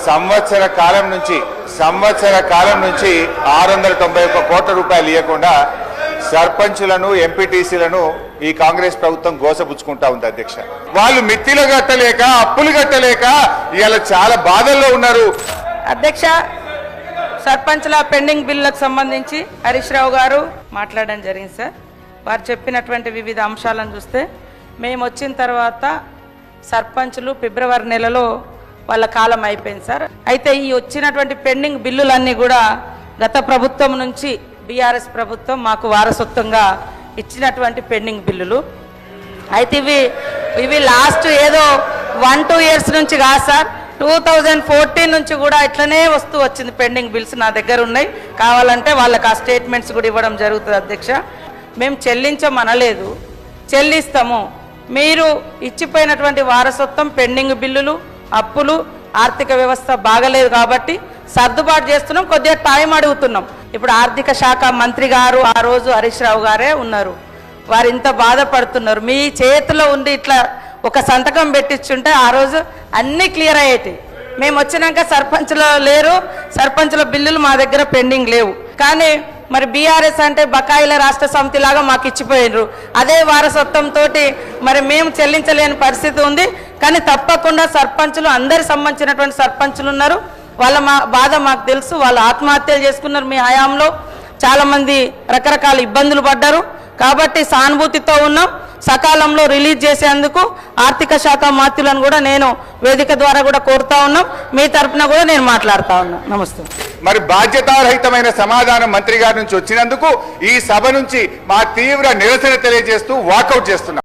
సంవత్సర కాలం నుంచి 691 కోట్ల రూపాయలు ఇవ్వకుండా సర్పంచులను ఎంపీటీసీలను ఈ కాంగ్రెస్ ప్రభుత్వం గోసపుచ్చుకుంటా ఉంది అధ్యక్ష. వాళ్ళు మిత్తిలు కట్టలేక అప్పులు కట్టలేక ఇవాళ చాలా బాధల్లో ఉన్నారు అధ్యక్ష. సర్పంచ్ల పెండింగ్ బిల్లులకు సంబంధించి హరీష్ రావు గారు మాట్లాడడం జరిగింది సార్. వారు చెప్పినటువంటి వివిధ అంశాలను చూస్తే మేము వచ్చిన తర్వాత సర్పంచులు ఫిబ్రవరి నెలలో వాళ్ళ కాలం అయిపోయింది సార్. అయితే ఈ వచ్చినటువంటి పెండింగ్ బిల్లులన్నీ కూడా గత ప్రభుత్వం నుంచి బీఆర్ఎస్ ప్రభుత్వం మాకు వారసత్వంగా ఇచ్చినటువంటి పెండింగ్ బిల్లులు. అయితే ఇవి లాస్ట్ ఏదో 1-2 ఇయర్స్ నుంచి కాదు సార్, 2014 నుంచి కూడా ఇట్లనే వస్తూ వచ్చింది. పెండింగ్ బిల్స్ నా దగ్గర ఉన్నాయి, కావాలంటే వాళ్ళకి ఆ స్టేట్మెంట్స్ కూడా ఇవ్వడం జరుగుతుంది అధ్యక్ష. మేము చెల్లించమనలేదు, చెల్లిస్తాము. మీరు ఇచ్చిపోయినటువంటి వారసత్వం పెండింగ్ బిల్లులు, అప్పులు, ఆర్థిక వ్యవస్థ బాగలేదు కాబట్టి సర్దుబాటు చేస్తున్నాం, కొద్దిగా టైం అడుగుతున్నాం. ఇప్పుడు ఆర్థిక శాఖ మంత్రి గారు ఆ రోజు హరీష్ రావు గారే ఉన్నారు, వారు ఇంత బాధపడుతున్నారు. మీ చేతిలో ఉండి ఇట్లా ఒక సంతకం పెట్టించుంటే ఆ రోజు అన్నీ క్లియర్ అయ్యేటి. మేము వచ్చినాక సర్పంచ్లు లేరు, సర్పంచ్ల బిల్లులు మా దగ్గర పెండింగ్ లేవు. కానీ మరి బీఆర్ఎస్ అంటే బకాయిల రాష్ట్ర సమితి లాగా మాకు ఇచ్చిపోయినరు. అదే వారసత్వంతో మరి మేము చెల్లించలేని పరిస్థితి ఉంది. కానీ తప్పకుండా సర్పంచులు, అందరికి సంబంధించినటువంటి సర్పంచులు ఉన్నారు, వాళ్ళ బాధ మాకు తెలుసు. వాళ్ళు ఆత్మహత్యలు చేసుకున్నారు మీ హయాంలో, చాలామంది రకరకాల ఇబ్బందులు పడ్డారు. కాబట్టి సానుభూతితో ఉన్నాం. సకాలంలో రిలీజ్ చేసేందుకు ఆర్థిక శాఖ మంత్రులను కూడా నేను వేదిక ద్వారా కూడా కోరుతా ఉన్నాం. మీ తరఫున కూడా నేను మాట్లాడుతా ఉన్నా. నమస్తే. మరి బాధ్యతారహితమైన సమాధానం మంత్రి గారి నుంచి వచ్చినందుకు ఈ సభ నుంచి మా తీవ్ర నిరసన తెలియజేస్తూ వాకౌట్ చేస్తున్నాం.